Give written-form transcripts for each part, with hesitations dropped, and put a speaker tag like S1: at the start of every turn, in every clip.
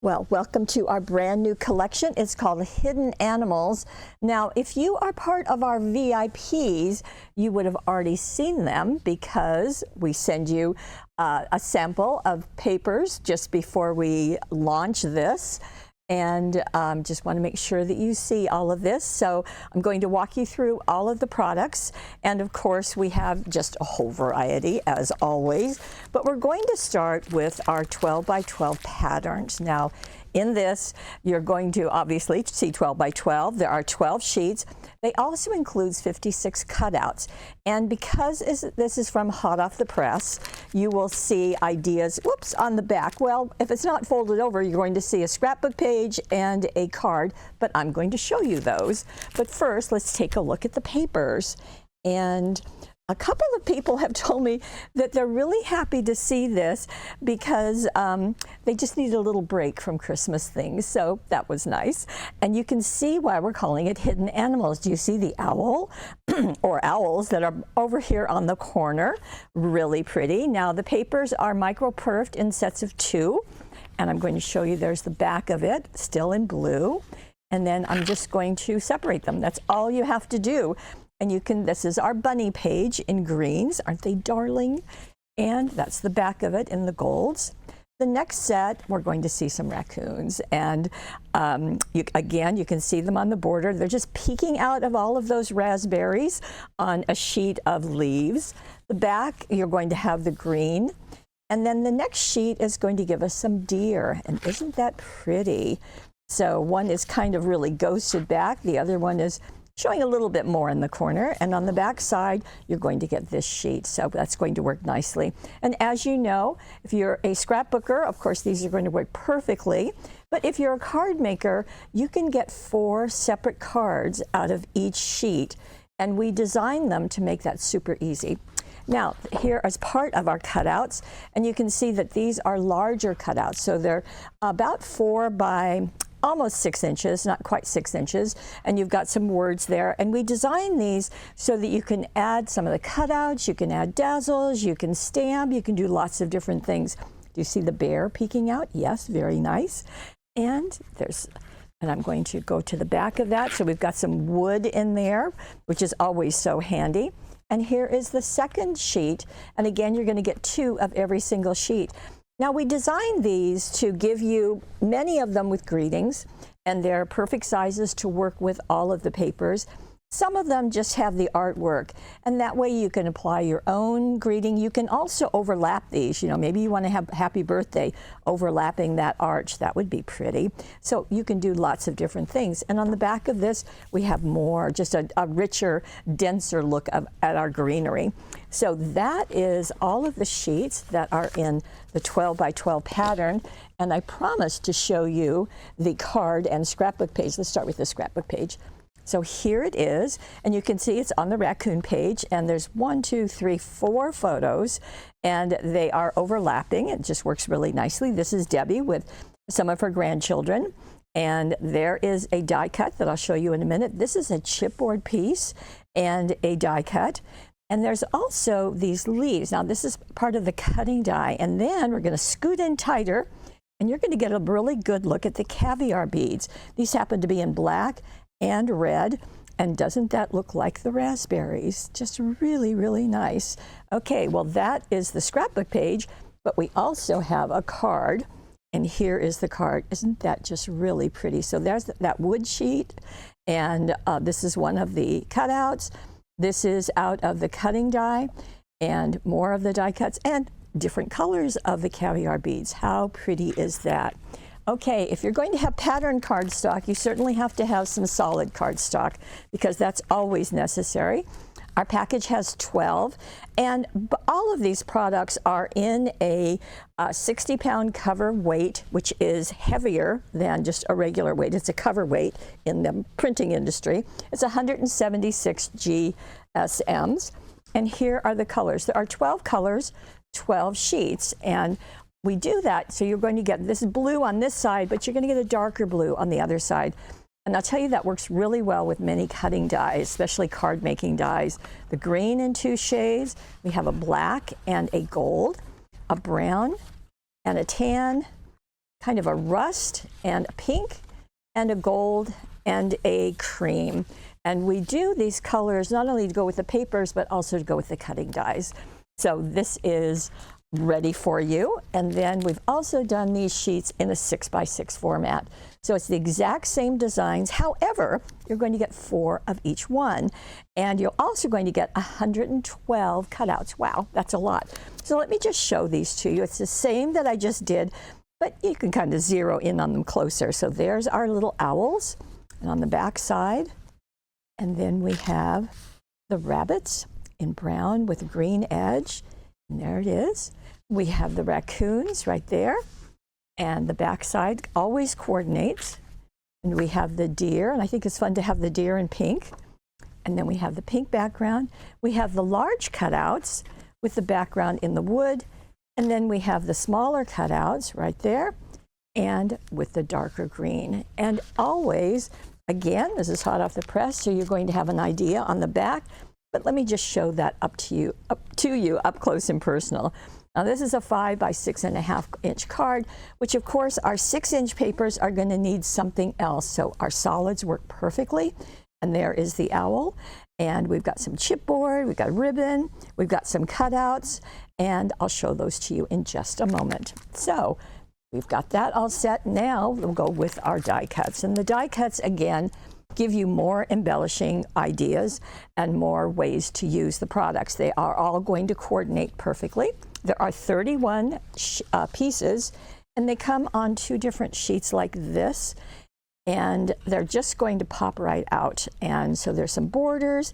S1: Well, welcome to our brand new collection. It's called Hidden Animals. Now, if you are part of our VIPs, you would have already seen them because we send you a sample of papers just before we launch this. And just want to make sure that you see all of this. So I'm going to walk you through all of the products. And of course, we have just a whole variety as always. But we're going to start with our 12 by 12 patterns. Now, in this, you're going to obviously see 12 by 12. There are 12 sheets. They also includes 56 cutouts. And because this is from hot off the press, you will see ideas, whoops, on the back. Well, if it's not folded over, you're going to see a scrapbook page and a card, but I'm going to show you those. But first, let's take a look at the papers. And a couple of people have told me that they're really happy to see this because they just need a little break from Christmas things. So that was nice. And you can see why we're calling it Hidden Animals. Do you see the owl or owls that are over here on the corner? Really pretty. Now the papers are micro-perfed in sets of 2. And I'm going to show you, there's the back of it, still in blue. And then I'm just going to separate them. That's all you have to do. And you can, this is our bunny page in greens. Aren't they darling? And that's the back of it in the golds. The next set, we're going to see some raccoons. And again, you can see them on the border. They're just peeking out of all of those raspberries on a sheet of leaves. The back, you're going to have the green. And then the next sheet is going to give us some deer. And isn't that pretty? So one is kind of really ghosted back. The other one is showing a little bit more in the corner, and on the back side you're going to get this sheet, so that's going to work nicely. And as you know, if you're a scrapbooker, of course these are going to work perfectly, but if you're a card maker, you can get 4 separate cards out of each sheet, and we design them to make that super easy. Now, here as part of our cutouts, and you can see that these are larger cutouts, so they're about 4 by almost 6 inches, not quite 6 inches, and you've got some words there. And we design these so that you can add some of the cutouts, you can add dazzles, you can stamp, you can do lots of different things. Do you see the bear peeking out? Yes, very nice. And I'm going to go to the back of that. So we've got some wood in there, which is always so handy. And here is the second sheet. And again, you're going to get 2 of every single sheet. Now we designed these to give you many of them with greetings, and they're perfect sizes to work with all of the papers. Some of them just have the artwork, and that way you can apply your own greeting. You can also overlap these. You know, maybe you want to have happy birthday overlapping that arch. That would be pretty. So you can do lots of different things. And on the back of this, we have more, just a richer, denser look at our greenery. So that is all of the sheets that are in the 12 by 12 pattern. And I promised to show you the card and scrapbook page. Let's start with the scrapbook page. So here it is, and you can see it's on the raccoon page, and there's 1, 2, 3, 4 photos, and they are overlapping. It just works really nicely. This is Debbie with some of her grandchildren, and there is a die cut that I'll show you in a minute. This is a chipboard piece and a die cut. And there's also these leaves. Now this is part of the cutting die, and then we're going to scoot in tighter, and you're going to get a really good look at the caviar beads. These happen to be in black and red, and doesn't that look like the raspberries? Just really, really nice. Okay, well that is the scrapbook page, but we also have a card, and here is the card. Isn't that just really pretty? So there's that wood sheet, and this is one of the cutouts. This is out of the cutting die, and more of the die cuts, and different colors of the caviar beads. How pretty is that? Okay, if you're going to have pattern cardstock, you certainly have to have some solid cardstock because that's always necessary. Our package has 12, and all of these products are in a 60-pound cover weight, which is heavier than just a regular weight. It's a cover weight in the printing industry. It's 176 GSMs, and here are the colors. There are 12 colors, 12 sheets, and we do that so you're going to get this blue on this side, but you're going to get a darker blue on the other side. And I'll tell you that works really well with many cutting dies, especially card making dies. The green in 2 shades, we have a black and a gold, a brown and a tan, kind of a rust and a pink and a gold and a cream. And we do these colors not only to go with the papers, but also to go with the cutting dies. So this is ready for you. And then we've also done these sheets in a 6x6 format. So it's the exact same designs. However, you're going to get 4 of each one. And you're also going to get 112 cutouts. Wow, that's a lot. So let me just show these to you. It's the same that I just did, but you can kind of zero in on them closer. So there's our little owls, and on the back side. And then we have the rabbits in brown with a green edge. And there it is. We have the raccoons right there. And the back side always coordinates. And we have the deer, and I think it's fun to have the deer in pink. And then we have the pink background. We have the large cutouts with the background in the wood. And then we have the smaller cutouts right there and with the darker green. And always, again, this is hot off the press, so you're going to have an idea on the back. But let me just show that up to you up close and personal. Now this is a 5 by 6.5 inch card, which of course our 6-inch papers are going to need something else. So our solids work perfectly. And there is the owl. And we've got some chipboard, we've got ribbon, we've got some cutouts, and I'll show those to you in just a moment. So we've got that all set. Now we'll go with our die cuts. And the die cuts, again, give you more embellishing ideas and more ways to use the products. They are all going to coordinate perfectly. There are 31 pieces, and they come on 2 different sheets like this, and they're just going to pop right out. And so there's some borders.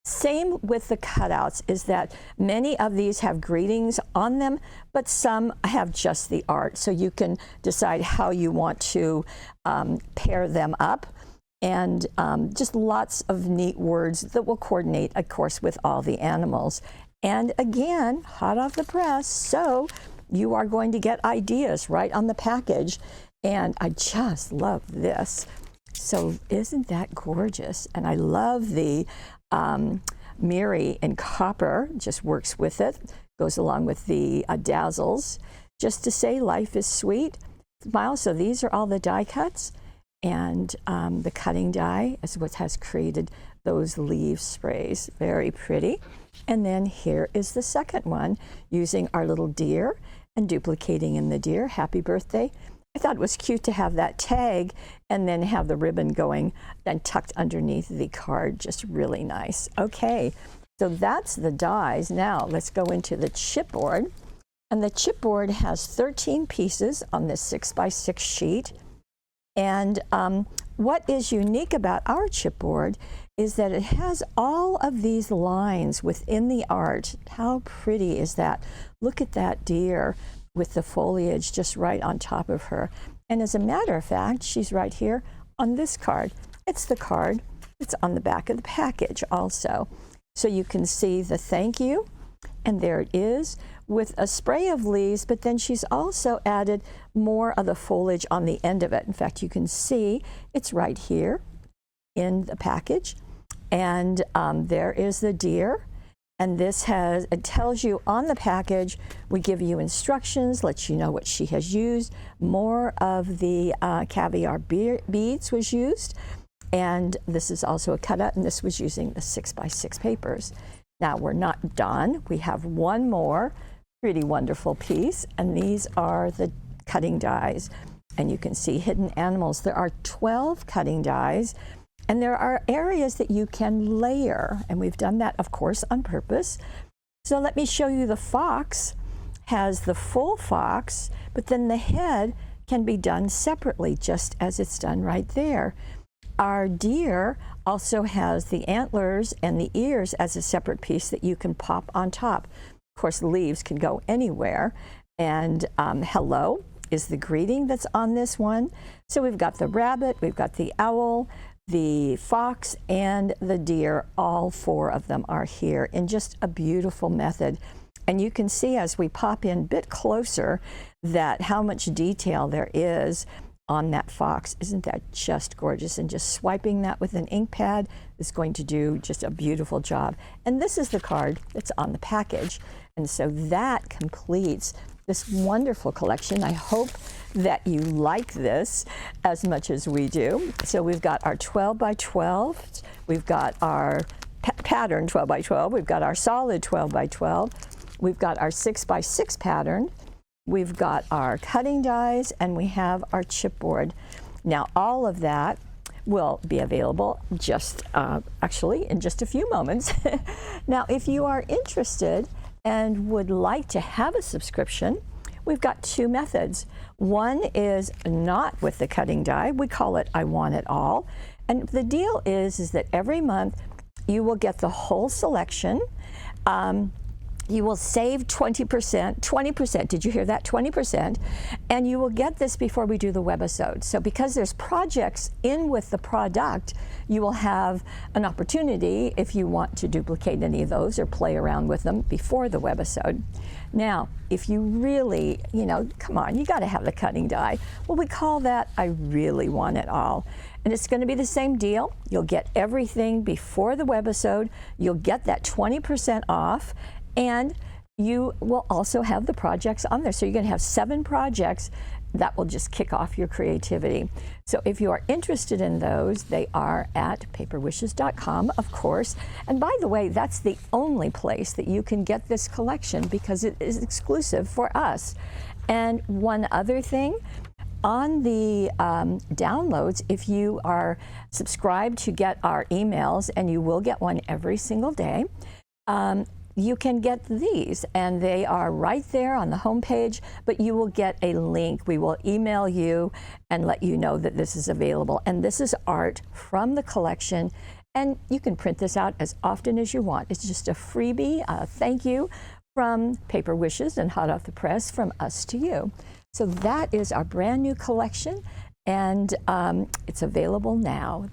S1: Same with the cutouts is that many of these have greetings on them, but some have just the art. So you can decide how you want to pair them up. And just lots of neat words that will coordinate, of course, with all the animals. And again, hot off the press, so you are going to get ideas right on the package. And I just love this. So isn't that gorgeous? And I love the Miri in copper, just works with it, goes along with the dazzles. Just to say life is sweet. Smile. So these are all the die cuts. And the cutting die is what has created those leaf sprays. Very pretty. And then here is the second one, using our little deer and duplicating in the deer. Happy birthday. I thought it was cute to have that tag and then have the ribbon going and tucked underneath the card. Just really nice. Okay, so that's the dies. Now let's go into the chipboard. And the chipboard has 13 pieces on this 6x6 sheet. And what is unique about our chipboard is that it has all of these lines within the art. How pretty is that? Look at that deer with the foliage just right on top of her. And as a matter of fact, she's right here on this card. It's the card that's on the back of the package also. So you can see the thank you, and there it is with a spray of leaves, but then she's also added more of the foliage on the end of it. In fact, you can see it's right here in the package. And there is the deer. And this has, it tells you on the package, we give you instructions, lets you know what she has used. More of the caviar beads was used. And this is also a cutout, and this was using the 6x6 papers. Now we're not done. We have one more pretty wonderful piece, and these are the cutting dies. And you can see hidden animals. There are 12 cutting dies. And there are areas that you can layer, and we've done that, of course, on purpose. So let me show you. The fox has the full fox, but then the head can be done separately, just as it's done right there. Our deer also has the antlers and the ears as a separate piece that you can pop on top. Of course, leaves can go anywhere. And hello is the greeting that's on this one. So we've got the rabbit, we've got the owl, the fox, and the deer. All 4 of them are here in just a beautiful method. And you can see as we pop in a bit closer that how much detail there is on that fox. Isn't that just gorgeous? And just swiping that with an ink pad is going to do just a beautiful job. And this is the card that's on the package. And so that completes this wonderful collection. I hope that you like this as much as we do. So we've got our 12 by 12, we've got our pattern 12 by 12, we've got our solid 12 by 12, we've got our 6 by 6 pattern, we've got our cutting dies, and we have our chipboard. Now all of that will be available just actually in just a few moments. Now if you are interested and would like to have a subscription, we've got two methods. One is not with the cutting die. We call it I Want It All. And the deal is that every month you will get the whole selection. You will save 20%, did you hear that? 20%, and you will get this before we do the webisode. So because there's projects in with the product, you will have an opportunity if you want to duplicate any of those or play around with them before the webisode. Now, if you really, come on, you gotta have the cutting die. Well, we call that I Really Want It All. And it's gonna be the same deal. You'll get everything before the webisode. You'll get that 20% off. And you will also have the projects on there. So you're going to have 7 projects that will just kick off your creativity. So if you are interested in those, they are at paperwishes.com, of course. And by the way, that's the only place that you can get this collection because it is exclusive for us. And one other thing, on the downloads, if you are subscribed to get our emails, and you will get one every single day, you can get these, and they are right there on the home page, but you will get a link. We will email you and let you know that this is available. And this is art from the collection, and you can print this out as often as you want. It's just a freebie, thank you from Paper Wishes and hot off the press from us to you. So that is our brand new collection, and it's available now.